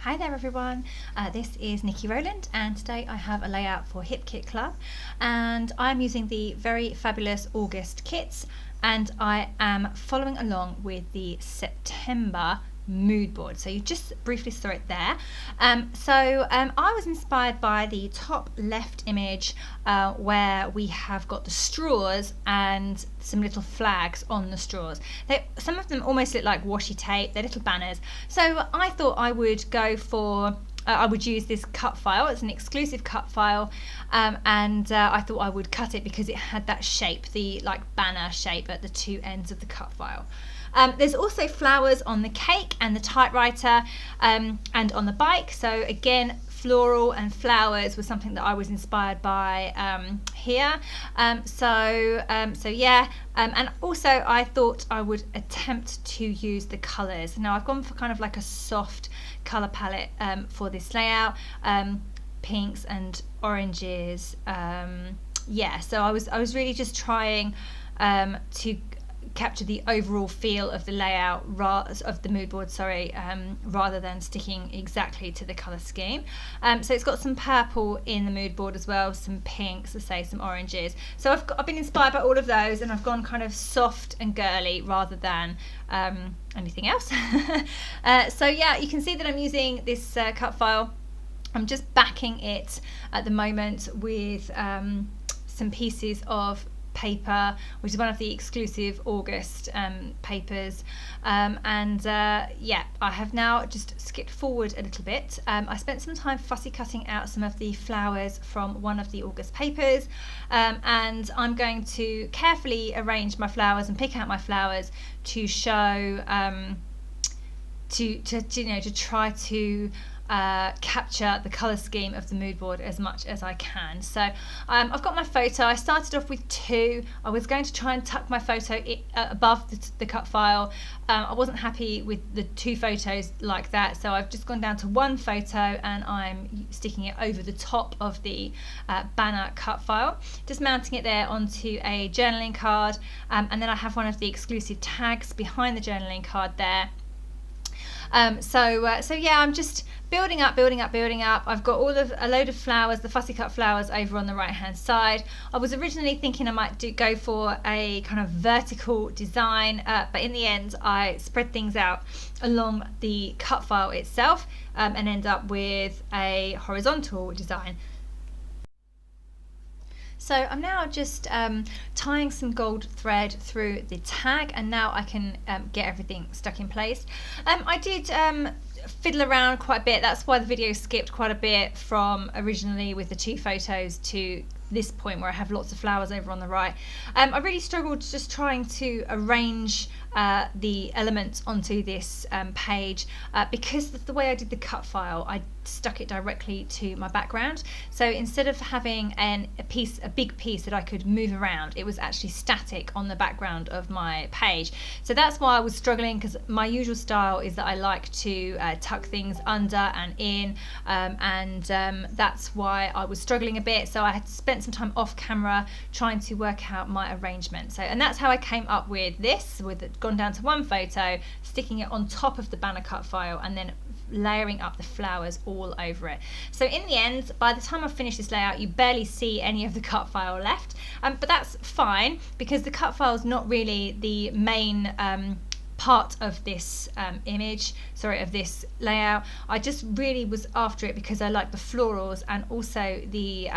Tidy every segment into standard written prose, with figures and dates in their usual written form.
Hi there everyone, this is Niki Rowland and today I have a layout for Hip Kit Club and I'm using the very fabulous August kits and I am following along with the September mood board. So you just briefly saw it there. I was inspired by the top left image where we have got the straws and some little flags on the straws. Some of them almost look like washi tape, they're little banners. So I thought I would go for I would use this cut file. It's an exclusive cut file and I thought I would cut it because it had that shape, the like banner shape at the two ends of the cut file. There's also flowers on the cake and the typewriter and on the bike. So again, floral and flowers was something that I was inspired by here. And also I thought I would attempt to use the colours. Now I've gone for kind of like a soft colour palette for this layout, pinks and oranges. So I was really just trying to capture the overall feel of the layout of the mood board, rather than sticking exactly to the colour scheme. So it's got some purple in the mood board as well, some pinks, some oranges. So I've been inspired by all of those and I've gone kind of soft and girly rather than anything else. You can see that I'm using this cut file. I'm just backing it at the moment with some pieces of paper, which is one of the exclusive August papers, I have now just skipped forward a little bit. I spent some time fussy cutting out some of the flowers from one of the August papers, and I'm going to carefully arrange my flowers and pick out my flowers to show to try to capture the colour scheme of the mood board as much as I can. So I've got my photo. I started off with two. I was going to try and tuck my photo above the cut file. I wasn't happy with the two photos like that, so I've just gone down to one photo and I'm sticking it over the top of the banner cut file, just mounting it there onto a journaling card, and then I have one of the exclusive tags behind the journaling card there. I'm just building up. I've got a load of flowers, the fussy cut flowers over on the right hand side. I was originally thinking I might go for a kind of vertical design, but in the end I spread things out along the cut file itself and end up with a horizontal design. So I'm now just tying some gold thread through the tag, and now I can get everything stuck in place. I did fiddle around quite a bit. That's why the video skipped quite a bit from originally with the two photos to this point where I have lots of flowers over on the right. I really struggled just trying to arrange the elements onto this page because the way I did the cut file, I stuck it directly to my background. So instead of having a big piece that I could move around, it was actually static on the background of my page. So that's why I was struggling, because my usual style is that I like to tuck things under and in, that's why I was struggling a bit. So I had spent some time off camera trying to work out my arrangement. And that's how I came up with this, gone down to one photo, sticking it on top of the banner cut file and then layering up the flowers all over it. So in the end, by the time I finish this layout, you barely see any of the cut file left, but that's fine because the cut file is not really the main part of this of this layout. I just really was after it because I like the florals and also the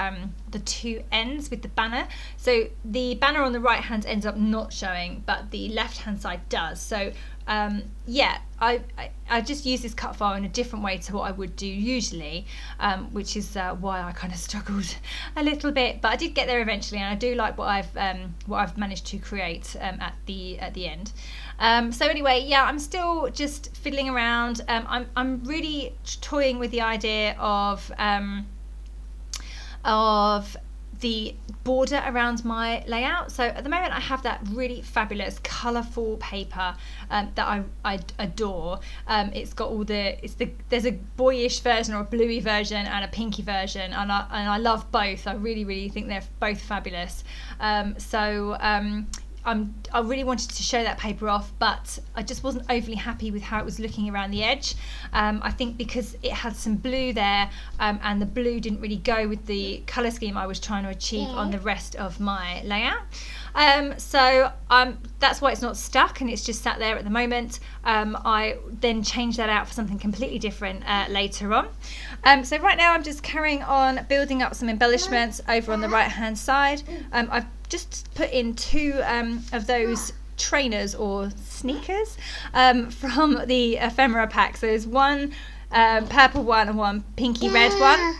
two ends with the banner. So the banner on the right hand ends up not showing, but the left hand side does. So I just use this cut file in a different way to what I would do usually, which is why I kind of struggled a little bit, but I did get there eventually, and I do like what I've managed to create at the end. I'm still just fiddling around. I'm really toying with the idea of the border around my layout. So at the moment I have that really fabulous colourful paper that I adore. It's got there's a boyish version or a bluey version and a pinky version, and I love both. I really think they're both fabulous. I really wanted to show that paper off, but I just wasn't overly happy with how it was looking around the edge. I think because it had some blue there, and the blue didn't really go with the colour scheme I was trying to achieve on the rest of my layout. So that's why it's not stuck and it's just sat there at the moment. I then changed that out for something completely different later on. So right now I'm just carrying on building up some embellishments over on the right hand side. I've just put in 2 of those trainers or sneakers from the ephemera pack. So there's one purple one and one pinky red one.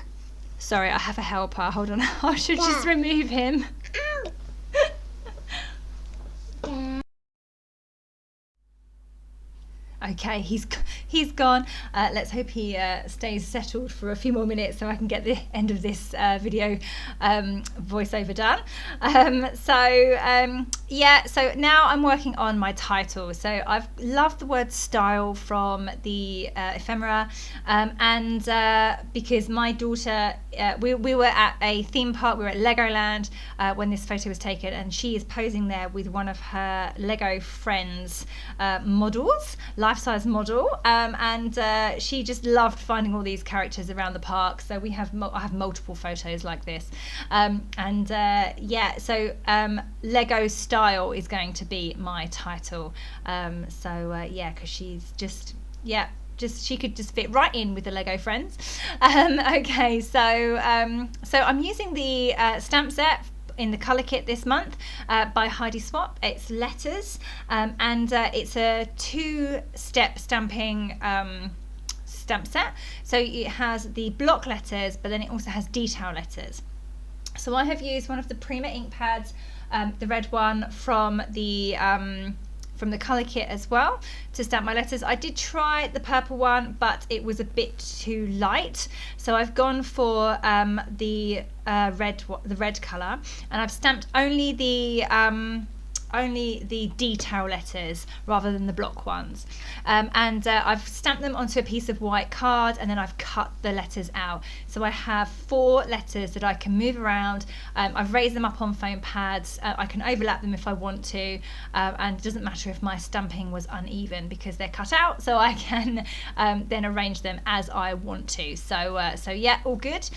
Sorry, I have a helper. Hold on, I should just remove him. Okay, he's gone. Let's hope he stays settled for a few more minutes so I can get the end of this video voiceover done. So now I'm working on my title. So I've loved the word style from the ephemera, and because my daughter, we were at a theme park, we were at Legoland when this photo was taken, and she is posing there with one of her Lego friends' models, life-size model, and she just loved finding all these characters around the park. So I have multiple photos like this, Lego style is going to be my title. Because she's just she could just fit right in with the Lego friends. Okay, so I'm using the stamp set in the colour kit this month by Heidi Swap. It's letters, and it's a 2-step stamping stamp set. So it has the block letters, but then it also has detail letters. So I have used one of the Prima ink pads, the red one from the colour kit as well, to stamp my letters. I did try the purple one, but it was a bit too light, so I've gone for the red colour, and I've stamped only the detail letters rather than the block ones, and I've stamped them onto a piece of white card, and then I've cut the letters out. So I have 4 letters that I can move around. I've raised them up on foam pads. I can overlap them if I want to, and it doesn't matter if my stamping was uneven because they're cut out, so I can then arrange them as I want to. So yeah, all good.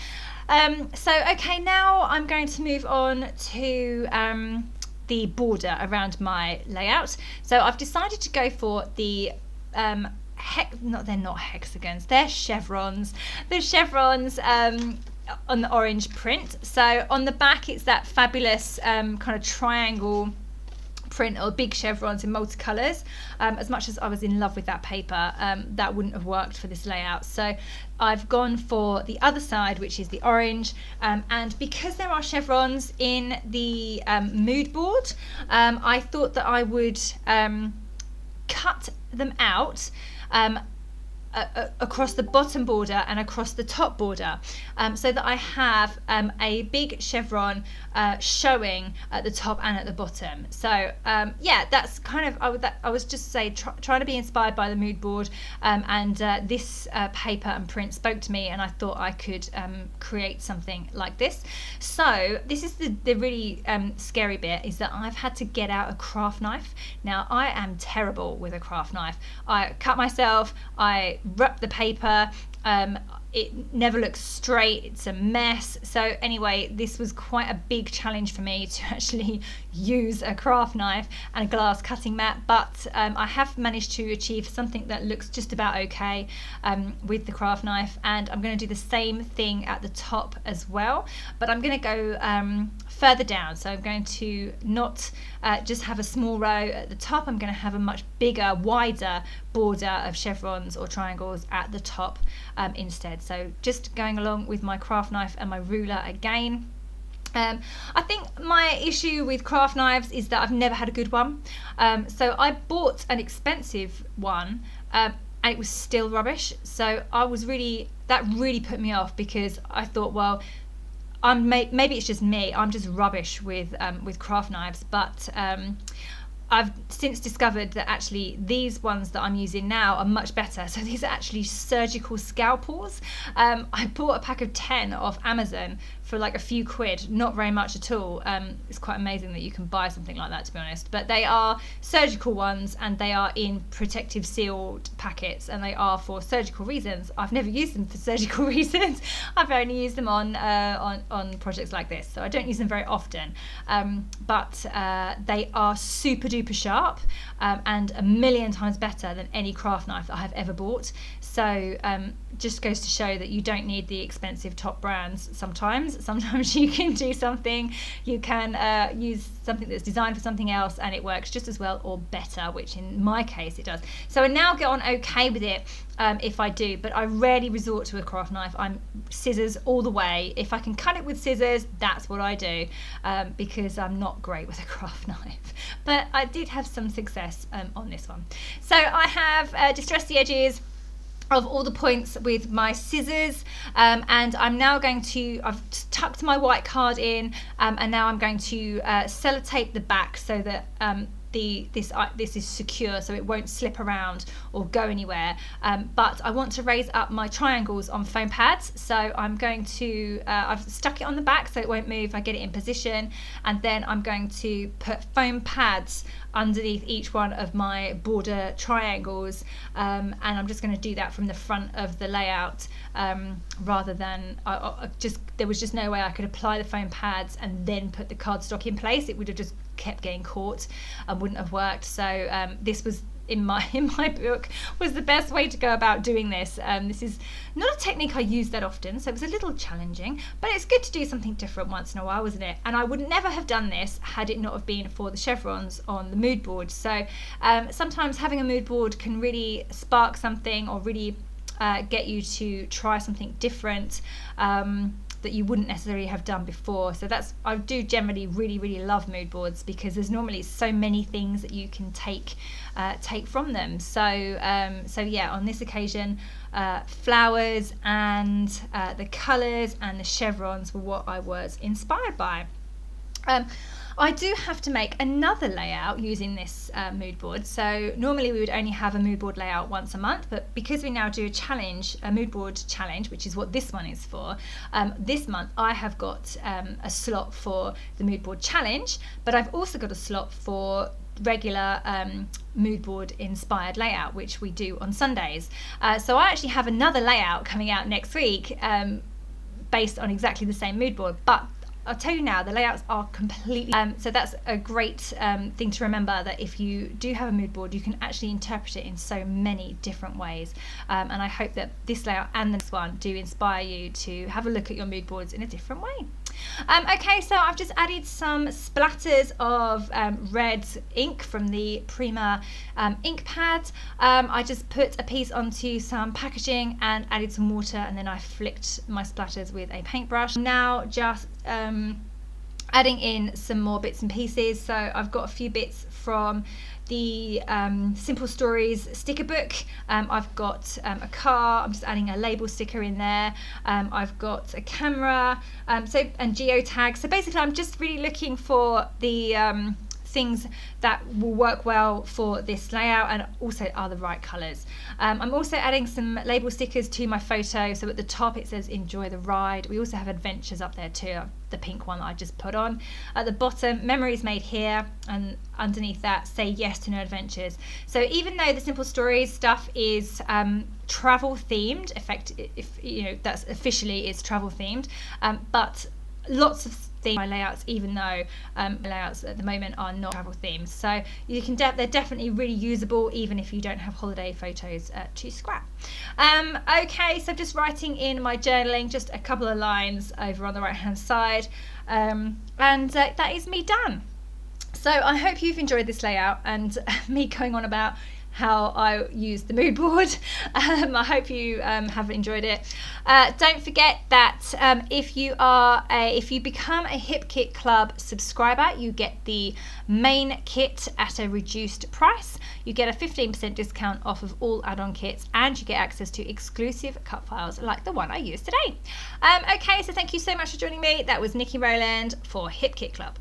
Okay, now I'm going to move on to the border around my layout. So I've decided to go for the they're not hexagons, they're chevrons. The chevrons on the orange print. So on the back it's that fabulous kind of triangle print, or big chevrons in multicolours. As much as I was in love with that paper, that wouldn't have worked for this layout. So I've gone for the other side, which is the orange, and because there are chevrons in the mood board, I thought that I would cut them out across the bottom border and across the top border, so that I have a big chevron showing at the top and at the bottom. So that's kind of, I was just trying to be inspired by the mood board, and this paper and print spoke to me, and I thought I could create something like this. So this is the really scary bit, is that I've had to get out a craft knife. Now I am terrible with a craft knife. I cut myself, I rip the paper, it never looks straight, it's a mess. So anyway, this was quite a big challenge for me to actually use a craft knife and a glass cutting mat, but I have managed to achieve something that looks just about okay with the craft knife, and I'm going to do the same thing at the top as well, but I'm going to go further down. So I'm going to not just have a small row at the top, I'm going to have a much bigger, wider border of chevrons or triangles at the top instead. So just going along with my craft knife and my ruler again. I think my issue with craft knives is that I've never had a good one. So I bought an expensive one, and it was still rubbish. So that really put me off, because I thought, well, maybe it's just me, I'm just rubbish with craft knives, but I've since discovered that actually these ones that I'm using now are much better. So these are actually surgical scalpels. I bought a pack of 10 off Amazon for like a few quid, not very much at all. It's quite amazing that you can buy something like that, to be honest. But they are surgical ones, and they are in protective sealed packets, and they are for surgical reasons. I've never used them for surgical reasons. I've only used them on projects like this, so I don't use them very often. But they are super duper sharp, and a million times better than any craft knife that I have ever bought. So just goes to show that you don't need the expensive top brands. Sometimes you can do something, you can use something that's designed for something else, and it works just as well or better, which in my case it does. So I now get on okay with it if I do, but I rarely resort to a craft knife. I'm scissors all the way. If I can cut it with scissors, that's what I do, because I'm not great with a craft knife. But I did have some success on this one. So I have distressed the edges of all the points with my scissors, and I'm now going to, I've tucked my white card in, and now I'm going to sellotape the back so that this is secure, so it won't slip around or go anywhere. But I want to raise up my triangles on foam pads, so I'm going to I've stuck it on the back so it won't move. I get it in position, and then I'm going to put foam pads underneath each one of my border triangles, and I'm just going to do that from the front of the layout, rather than there was just no way I could apply the foam pads and then put the cardstock in place. It would have just kept getting caught and wouldn't have worked. So this was, in my book, was the best way to go about doing this. This is not a technique I use that often, so it was a little challenging, but it's good to do something different once in a while, wasn't it? And I would never have done this had it not have been for the chevrons on the mood board. So sometimes having a mood board can really spark something, or really get you to try something different that you wouldn't necessarily have done before. So I do generally really love mood boards, because there's normally so many things that you can take from them. So yeah, on this occasion, flowers and the colours and the chevrons were what I was inspired by. I do have to make another layout using this mood board. So normally we would only have a mood board layout once a month, but because we now do a mood board challenge, which is what this one is for, this month I have got a slot for the mood board challenge, but I've also got a slot for regular mood board inspired layout, which we do on Sundays. So I actually have another layout coming out next week based on exactly the same mood board, but I'll tell you now, the layouts are completely so that's a great thing to remember, that if you do have a mood board, you can actually interpret it in so many different ways, and I hope that this layout and this one do inspire you to have a look at your mood boards in a different way. Okay, so I've just added some splatters of red ink from the Prima ink pad. I just put a piece onto some packaging and added some water, and then I flicked my splatters with a paintbrush. Now just adding in some more bits and pieces. So I've got a few bits from the Simple Stories sticker book. I've got a car. I'm just adding a label sticker in there. I've got a camera, and geotag. So basically I'm just really looking for the things that will work well for this layout and also are the right colours. I'm also adding some label stickers to my photo, so at the top it says enjoy the ride. We also have adventures up there too, the pink one that I just put on. At the bottom, memories made here, and underneath that, say yes to no adventures. So even though the Simple Stories stuff is travel themed, that's officially it's travel themed, but lots of my layouts, even though layouts at the moment are not travel themed, so you can they're definitely really usable even if you don't have holiday photos to scrap. Okay, so just writing in my journaling, just a couple of lines over on the right hand side, and that is me done. So I hope you've enjoyed this layout and me going on about how I use the mood board. I hope you have enjoyed it. Don't forget that if you become a Hip Kit Club subscriber, you get the main kit at a reduced price. You get a 15% discount off of all add-on kits, and you get access to exclusive cut files like the one I used today. Okay, so thank you so much for joining me. That was Niki Rowland for Hip Kit Club.